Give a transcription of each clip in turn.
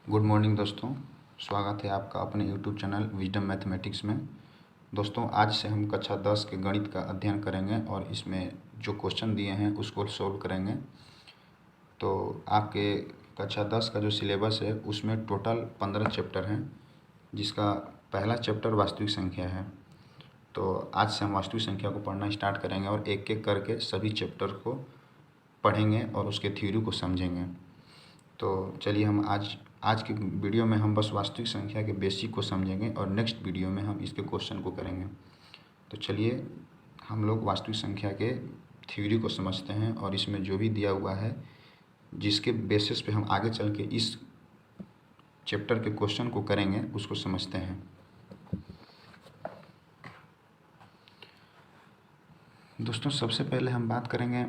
Good morning दोस्तों, स्वागत है आपका अपने यूट्यूब चैनल विजडम मैथमेटिक्स में। दोस्तों, आज से हम कक्षा 10 के गणित का अध्ययन करेंगे और इसमें जो क्वेश्चन दिए हैं उसको सोल्व करेंगे। तो आपके कक्षा 10 का जो सिलेबस है उसमें टोटल 15 चैप्टर हैं, जिसका पहला चैप्टर वास्तविक संख्या है। तो आज से हम वास्तविक संख्या को पढ़ना स्टार्ट करेंगे और एक एक करके सभी चैप्टर को पढ़ेंगे और उसके थ्योरी को समझेंगे। तो चलिए हम आज की वीडियो में हम बस वास्तविक संख्या के बेसिक को समझेंगे और नेक्स्ट वीडियो में हम इसके क्वेश्चन को करेंगे। तो चलिए हम लोग वास्तविक संख्या के थ्योरी को समझते हैं और इसमें जो भी दिया हुआ है जिसके बेसिस पे हम आगे चल के इस चैप्टर के क्वेश्चन को करेंगे उसको समझते हैं। दोस्तों, सबसे पहले हम बात करेंगे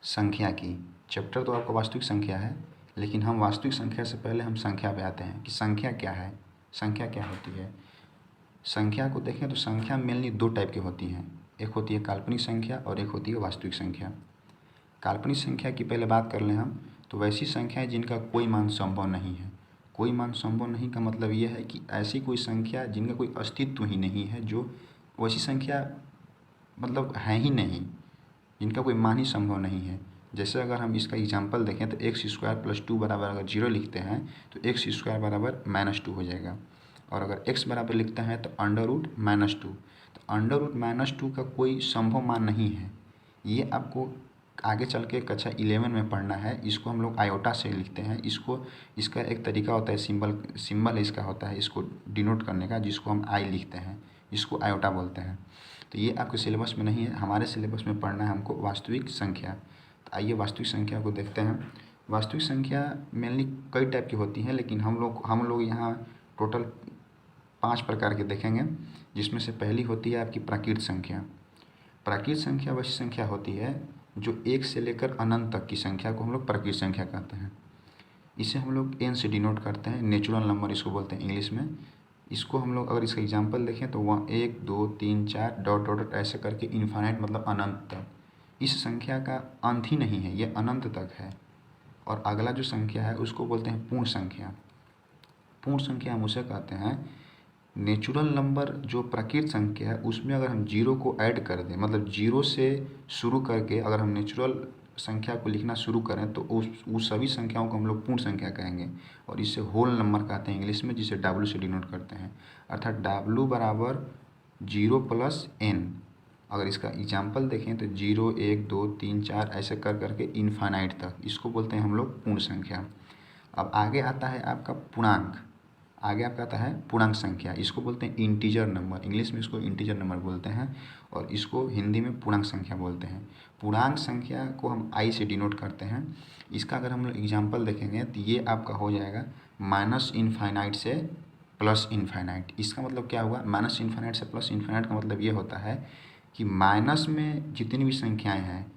संख्या की। चैप्टर तो आपका वास्तविक संख्या है, लेकिन हम वास्तविक संख्या से पहले हम संख्या पे आते हैं कि संख्या क्या है, संख्या क्या होती है। संख्या को देखें तो संख्या मेनली दो टाइप की होती हैं, एक होती है काल्पनिक संख्या और एक होती है वास्तविक संख्या। काल्पनिक संख्या की पहले बात कर लें हम, तो वैसी संख्याएं जिनका कोई मान संभव नहीं है। कोई मान संभव नहीं का मतलब ये है कि ऐसी कोई संख्या जिनका कोई अस्तित्व ही नहीं है, जो वैसी संख्या मतलब है ही नहीं, जिनका कोई मान ही संभव नहीं है। जैसे अगर हम इसका एग्जाम्पल देखें तो एक्स स्क्वायर प्लस 2 बराबर अगर 0 लिखते हैं तो एक्स स्क्वायर बराबर -2 हो जाएगा। और अगर x बराबर लिखते हैं तो √-2, तो √-2 का कोई संभव मान नहीं है। ये आपको आगे चल के कक्षा 11 में पढ़ना है। इसको हम लोग आयोटा से लिखते हैं। इसका एक तरीका होता है, सिंबल इसका होता है इसको डिनोट करने का, जिसको हम आई लिखते हैं, इसको आयोटा बोलते हैं। तो ये आपके सिलेबस में नहीं है, हमारे सिलेबस में पढ़ना है हमको वास्तविक संख्या। तो आइए वास्तविक संख्या को देखते हैं। वास्तविक संख्या मेनली कई टाइप की होती हैं, लेकिन हम लोग यहाँ टोटल 5 प्रकार के देखेंगे, जिसमें से पहली होती है आपकी प्राकृत संख्या। प्राकृत संख्या वैसी संख्या होती है जो 1 से लेकर अनंत तक की संख्या को हम लोग प्राकृत संख्या कहते हैं। इसे हम लोग n से डिनोट करते हैं, नेचुरल नंबर इसको बोलते हैं इंग्लिश में। इसको हम लोग अगर इसका एग्जाम्पल देखें तो 1 2 3 4 डॉट डॉट ऐसे करके इन्फाइनाइट मतलब अनंत तक। इस संख्या का अंत ही नहीं है, ये अनंत तक है। और अगला जो संख्या है उसको बोलते हैं पूर्ण संख्या। पूर्ण संख्या हम उसे कहते हैं, नेचुरल नंबर जो प्राकृत संख्या है उसमें अगर हम 0 को ऐड कर दें, मतलब 0 से शुरू करके अगर हम नेचुरल संख्या को लिखना शुरू करें तो उस सभी संख्याओं को हम लोग पूर्ण संख्या कहेंगे। और इसे होल नंबर कहते हैं इंग्लिश में, जिसे W से डिनोट करते हैं। अर्थात W बराबर 0 + n। अगर इसका एग्जाम्पल देखें तो 0 1 2 3 4 ऐसे कर करके इन्फाइनाइट तक, इसको बोलते हैं हम लोग पूर्ण संख्या। अब आगे आता है आपका पूर्णांक। आगे आपका आता है पूर्णांक संख्या, इसको बोलते हैं इंटीजर नंबर, इंग्लिश में इसको इंटीजर नंबर बोलते हैं और इसको हिंदी में पूर्णांक संख्या बोलते हैं। पूर्णांक संख्या को हम आई से डिनोट करते हैं। इसका अगर हम लोग एग्जाम्पल देखेंगे तो ये आपका हो जाएगा -इनफाइनाइट से +इनफाइनाइट। इसका मतलब क्या हुआ, -इनफाइनाइट से +इनफाइनाइट का मतलब ये होता है कि माइनस में जितनी भी संख्याएँ हैं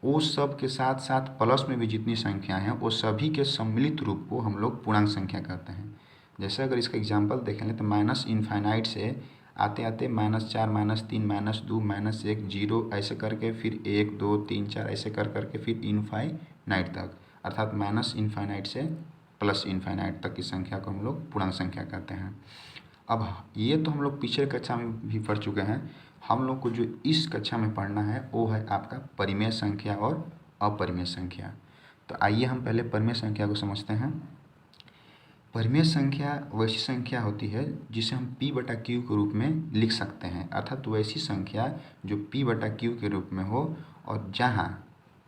वो सब के साथ साथ प्लस में भी जितनी संख्याएँ हैं वो सभी के सम्मिलित रूप को हम लोग पूर्णांक संख्या कहते हैं। जैसे अगर इसका एग्जाम्पल देखें तो -इनफाइनाइट से आते आते -4 -3 -2 -1 0 ऐसे करके फिर 1 2 3 4 ऐसे कर करके फिर इनफाइनाइट तक, अर्थात -इनफाइनाइट से +इनफाइनाइट तक की संख्या को हम लोग पूर्णांक संख्या कहते हैं। अब ये तो हम लोग पिछले कक्षा में भी पढ़ चुके हैं। हम लोग को जो इस कक्षा में पढ़ना है वो है आपका परिमेय संख्या और अपरिमेय संख्या। तो आइए हम पहले परिमेय संख्या को समझते हैं। परिमेय संख्या वैसी संख्या होती है जिसे हम P/Q के रूप में लिख सकते हैं, अर्थात वैसी संख्या जो P/Q के रूप में हो और जहाँ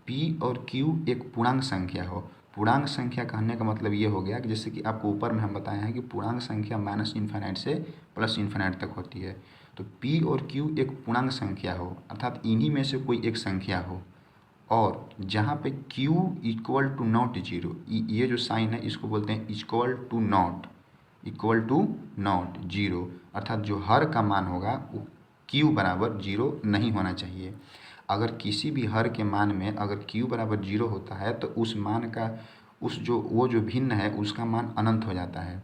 P और Q एक पूर्णांक संख्या हो। पूर्णांक संख्या कहने का मतलब ये हो गया कि जैसे कि आपको ऊपर में हम बताए हैं कि पूर्णांक संख्या -इनफाइनाइट से +इनफाइनाइट तक होती है। तो P और Q एक पूर्णांक संख्या हो, अर्थात इन्हीं में से कोई एक संख्या हो और जहाँ पे Q =not 0, ये जो साइन है इसको बोलते हैं =not 0, अर्थात जो हर का मान होगा वो Q बराबर 0 नहीं होना चाहिए। अगर किसी भी हर के मान में अगर Q बराबर 0 होता है तो उस मान का वो जो भिन्न है उसका मान अनंत हो जाता है।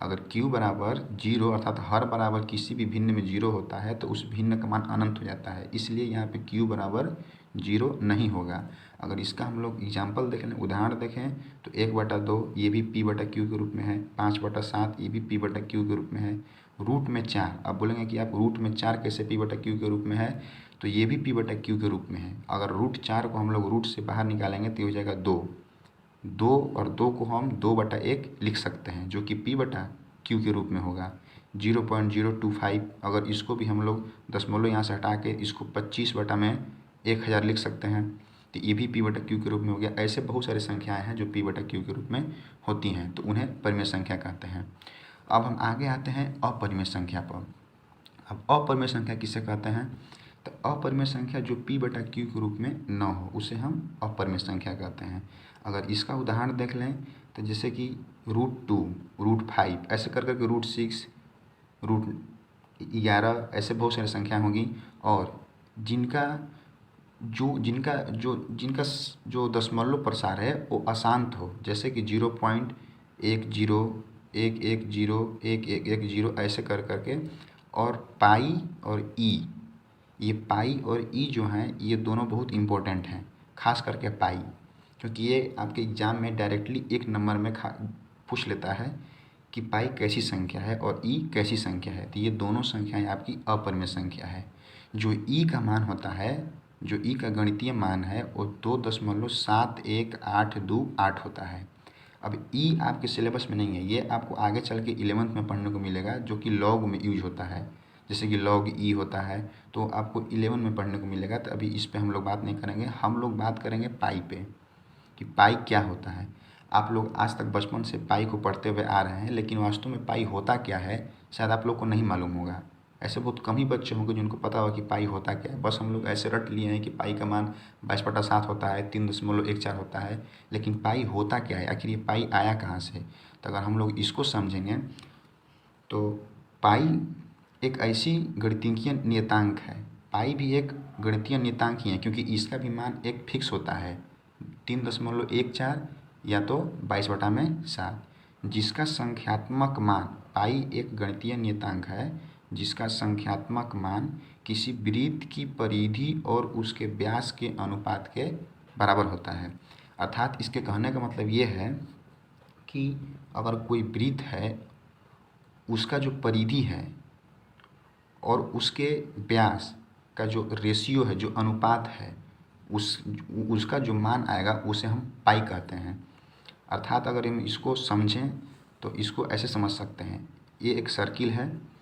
अगर Q बराबर 0 अर्थात हर बराबर किसी भी भिन्न में 0 होता है तो उस भिन्न का मान अनंत हो जाता है, इसलिए यहाँ पे Q बराबर 0 नहीं होगा। अगर इसका हम लोग एग्जाम्पल देख लें, उदाहरण देखें, तो 1/2 ये भी P/Q के रूप में है, 5/7 ये भी P/Q के रूप में है, रूट में 4। अब बोलेंगे कि आप रूट में 4 कैसे P/Q के रूप में है, तो ये भी P/Q के रूप में है। अगर रूट 4 को हम लोग रूट से बाहर निकालेंगे तो ये हो जाएगा 2। 2 और 2 को हम 2/1 लिख सकते हैं, जो कि P/Q के रूप में होगा। 0.025, अगर इसको भी हम लोग दशमलव यहाँ से हटा के इसको 25/1000 लिख सकते हैं, तो ये भी P/Q के रूप में हो गया। ऐसे बहुत सारी संख्याएं हैं जो P/Q के रूप में होती हैं, तो उन्हें परिमेय संख्या कहते हैं। अब हम आगे आते हैं अपरिमेय संख्या पर। अब अपरिमेय संख्या किसे कहते हैं, तो अपरिमेय संख्या जो P/Q के रूप में न हो उसे हम अपरिमेय संख्या कहते हैं। अगर इसका उदाहरण देख लें, तो जैसे कि √2, √5, ऐसे कर करके √6, √11, ऐसे बहुत सारी संख्या होंगी, और जिनका जो दशमलव प्रसार है वो अशांत हो, जैसे कि 0.1011101110 ऐसे कर करके, और पाई और ई, ये पाई और ई जो हैं ये दोनों बहुत इम्पोर्टेंट हैं, खास करके पाई, क्योंकि ये आपके एग्ज़ाम में डायरेक्टली 1 नंबर में पूछ लेता है कि पाई कैसी संख्या है और ई कैसी संख्या है। तो ये दोनों संख्याएं आपकी अपरिमेय संख्या है। जो ई का मान होता है, जो ई का गणितीय मान है, वो 2.71828 होता है। अब ई आपके सिलेबस में नहीं है, ये आपको आगे चल के 11th में पढ़ने को मिलेगा, जो कि लॉग में यूज होता है, जैसे कि लॉग ई होता है, तो आपको 11 में पढ़ने को मिलेगा। तो अभी इस पे हम लोग बात नहीं करेंगे, हम लोग बात करेंगे पाई पे, कि पाई क्या होता है। आप लोग आज तक बचपन से पाई को पढ़ते हुए आ रहे हैं, लेकिन वास्तव में पाई होता क्या है शायद आप लोग को नहीं मालूम होगा। ऐसे बहुत कम ही बच्चे होंगे जिनको पता होगा कि पाई होता क्या है। बस हम लोग ऐसे रट लिए हैं कि पाई का मान 22/7 होता है, 3.14 होता है, लेकिन पाई होता क्या है, आखिर ये पाई आया कहाँ से। तो अगर हम लोग इसको समझेंगे तो पाई एक ऐसी गणितीय नियतांक है, पाई भी एक गणितीय नियतांक ही है, क्योंकि इसका भी मान एक फिक्स होता है 3.14 या तो 22/7, जिसका संख्यात्मक मान, पाई एक गणितीय नियतांक है जिसका संख्यात्मक मान किसी वृत्त की परिधि और उसके व्यास के अनुपात के बराबर होता है। अर्थात इसके कहने का मतलब ये है कि अगर कोई वृत्त है, उसका जो परिधि है और उसके व्यास का जो रेशियो है, जो अनुपात है, उसका जो मान आएगा उसे हम पाई कहते हैं। अर्थात अगर हम इसको समझें तो इसको ऐसे समझ सकते हैं, ये एक सर्किल है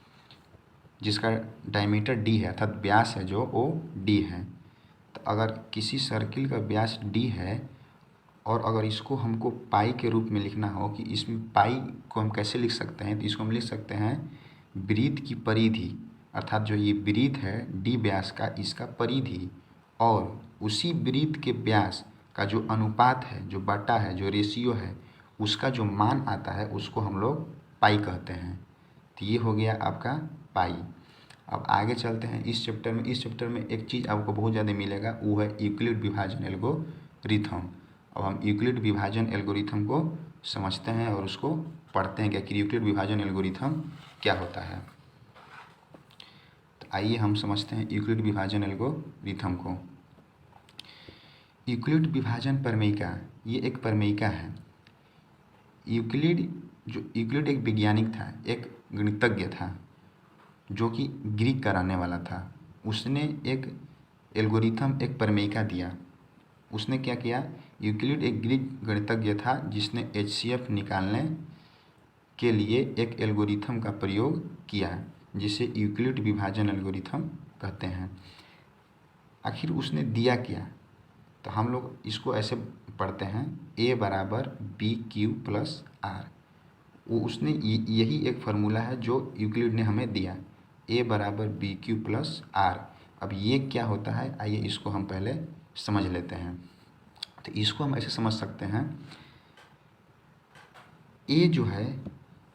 जिसका डायमीटर d है, अर्थात व्यास है जो वो d है। तो अगर किसी सर्किल का व्यास d है और अगर इसको हमको पाई के रूप में लिखना हो, कि इसमें पाई को हम कैसे लिख सकते हैं, तो इसको हम लिख सकते हैं वृत्त की परिधि, अर्थात जो ये वृत्त है d व्यास का, इसका परिधि और उसी वृत्त के व्यास का जो अनुपात है, जो बटा है, जो रेशियो है, उसका जो मान आता है उसको हम लोग पाई कहते हैं। तो ये हो गया आपका पाई। अब आगे चलते हैं इस चैप्टर में। इस चैप्टर में एक चीज़ आपको बहुत ज़्यादा मिलेगा, वो है यूक्लिड विभाजन एल्गोरिथम। अब हम यूक्लिड विभाजन एल्गोरिथम को समझते हैं और उसको पढ़ते हैं कि आखिर यूक्लिड विभाजन एल्गोरिथम क्या होता है। तो आइए हम समझते हैं यूक्लिड विभाजन एल्गोरिथम को। यूक्लिड विभाजन प्रमेयिका, ये एक प्रमेयिका है। यूक्लिड एक वैज्ञानिक था, एक गणितज्ञ था, जो कि ग्रीक का रहने वाला था। उसने एक एल्गोरिथम, एक प्रमेयिका दिया। उसने क्या किया, यूक्लिड एक ग्रीक गणितज्ञ था जिसने HCF निकालने के लिए एक एल्गोरिथम का प्रयोग किया, जिसे यूक्लिड विभाजन एल्गोरिथम कहते हैं। आखिर उसने दिया क्या, तो हम लोग इसको ऐसे पढ़ते हैं, A = BQ + R। वो उसने यही एक फार्मूला है जो यूक्लिड ने हमें दिया, A = BQ + R। अब ये क्या होता है, आइए इसको हम पहले समझ लेते हैं। तो इसको हम ऐसे समझ सकते हैं, A जो है,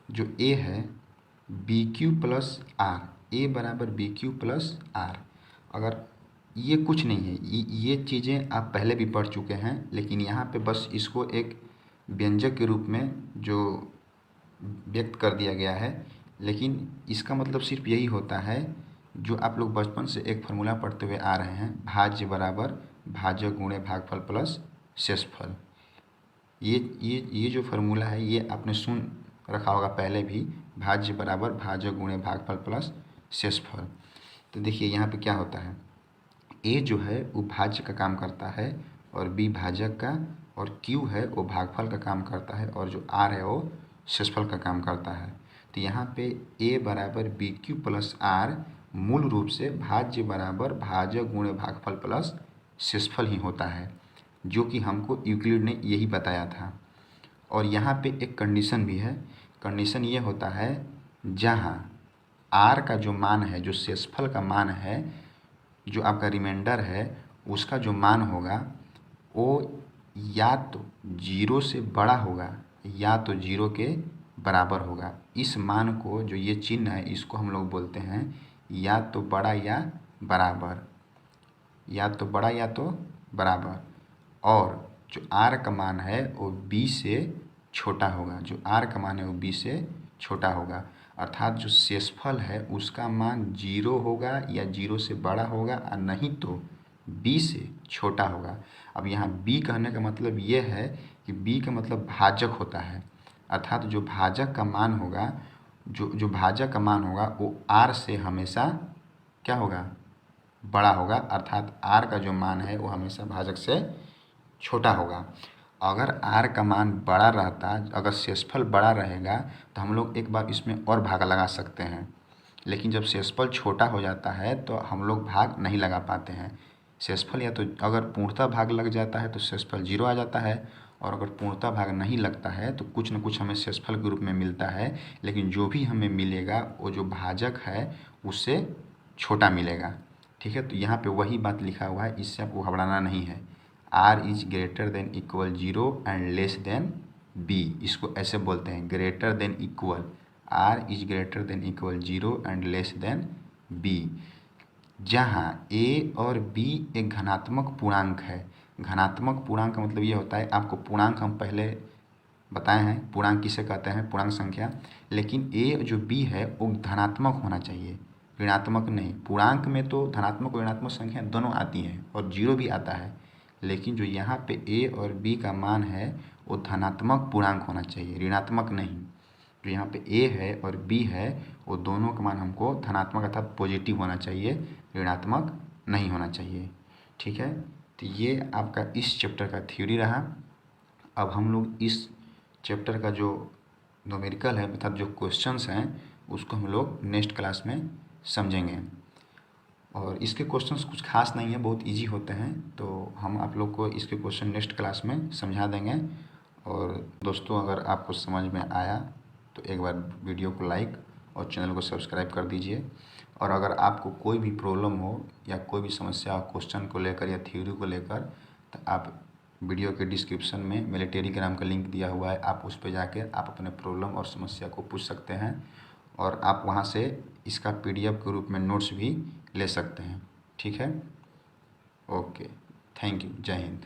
जो A है BQ + R, A = BQ + R। अगर ये कुछ नहीं है, ये चीज़ें आप पहले भी पढ़ चुके हैं, लेकिन यहाँ पे बस इसको एक व्यंजक के रूप में जो व्यक्त कर दिया गया है, लेकिन इसका मतलब सिर्फ यही होता है जो आप लोग बचपन से एक फार्मूला पढ़ते हुए आ रहे हैं, भाज्य बराबर भाजक गुणे भागफल प्लस शेषफल। ये जो फार्मूला है ये आपने सुन रखा होगा पहले भी, भाज्य बराबर भाजक गुणे भागफल प्लस शेषफल। तो देखिए यहाँ पे क्या होता है, ए जो है वो भाज्य का काम करता है और बी भाजक का, और क्यू है वो भागफल का काम करता है, और जो आर है वो शेषफल का काम करता है। तो यहाँ पे ए बराबर बी क्यू प्लस आर मूल रूप से भाज्य बराबर भाजक गुणे भागफल प्लस शेषफल ही होता है, जो कि हमको यूक्लिड ने यही बताया था। और यहाँ पे एक कंडीशन भी है, कंडीशन ये होता है जहाँ आर का जो मान है, जो शेषफल का मान है, जो आपका रिमाइंडर है उसका जो मान होगा वो या तो 0 से बड़ा होगा या तो 0 के बराबर होगा। इस मान को, जो ये चिन्ह है, इसको हम लोग बोलते हैं या तो बड़ा या बराबर, या तो बड़ा या तो बराबर। और जो आर का मान है वो b से छोटा होगा, जो आर का मान है वो b से छोटा होगा। अर्थात जो शेषफल है उसका मान 0 होगा या 0 से बड़ा होगा, और नहीं तो b से छोटा होगा। अब यहाँ b कहने का मतलब ये है कि b का मतलब भाजक होता है, अर्थात जो भाजक का मान होगा, जो भाजक का मान होगा वो r से हमेशा क्या होगा, बड़ा होगा। अर्थात r का जो मान है वो हमेशा भाजक से छोटा होगा। अगर r का मान बड़ा रहता, अगर शेषफल बड़ा रहेगा तो हम लोग एक बार इसमें और भाग लगा सकते हैं, लेकिन जब शेषफल छोटा हो जाता है तो हम लोग भाग नहीं लगा पाते हैं। शेषफल या तो अगर पूर्णतः भाग लग जाता है तो शेषफल 0 आ जाता है, और अगर पूर्णतः भाग नहीं लगता है तो कुछ न कुछ हमें शेषफल के रूप में मिलता है, लेकिन जो भी हमें मिलेगा वो जो भाजक है उससे छोटा मिलेगा। ठीक है, तो यहाँ पे वही बात लिखा हुआ है, इससे आपको घबराना नहीं है। R is greater than equal 0 and less than B, इसको ऐसे बोलते हैं, greater than equal, R is greater than equal 0 and less than B, जहाँ ए और बी एक धनात्मक पूर्णांक है। धनात्मक पूर्णांक का मतलब ये होता है, आपको पूर्णांक हम पहले बताए हैं, पूर्णांक किसे कहते हैं, पूर्णांक संख्या। लेकिन ए जो बी है वो धनात्मक होना चाहिए, ऋणात्मक नहीं। पूर्णांक में तो धनात्मक और ऋणात्मक संख्या दोनों आती हैं और 0 भी आता है, लेकिन जो यहाँ पे ए और बी का मान है वो धनात्मक पूर्णांक होना चाहिए, ऋणात्मक नहीं। जो यहाँ पे ए है और बी है वो दोनों का मान हमको धनात्मक अर्थात पॉजिटिव होना चाहिए, ऋणात्मक नहीं होना चाहिए। ठीक है, तो ये आपका इस चैप्टर का थ्योरी रहा। अब हम लोग इस चैप्टर का जो न्यूमेरिकल है अर्थात जो क्वेश्चंस हैं उसको हम लोग नेक्स्ट क्लास में समझेंगे। और इसके क्वेश्चंस कुछ खास नहीं है, बहुत इजी होते हैं, तो हम आप लोग को इसके क्वेश्चन नेक्स्ट क्लास में समझा देंगे। और दोस्तों, अगर आपको समझ में आया तो एक बार वीडियो को लाइक और चैनल को सब्सक्राइब कर दीजिए। और अगर आपको कोई भी प्रॉब्लम हो या कोई भी समस्या हो क्वेश्चन को लेकर या थ्योरी को लेकर, तो आप वीडियो के डिस्क्रिप्शन में मेरे टेलीग्राम का लिंक दिया हुआ है, आप उस पर जाकर आप अपने प्रॉब्लम और समस्या को पूछ सकते हैं, और आप वहां से इसका PDF के रूप में नोट्स भी ले सकते हैं। ठीक है, ओके, थैंक यू, जय हिंद।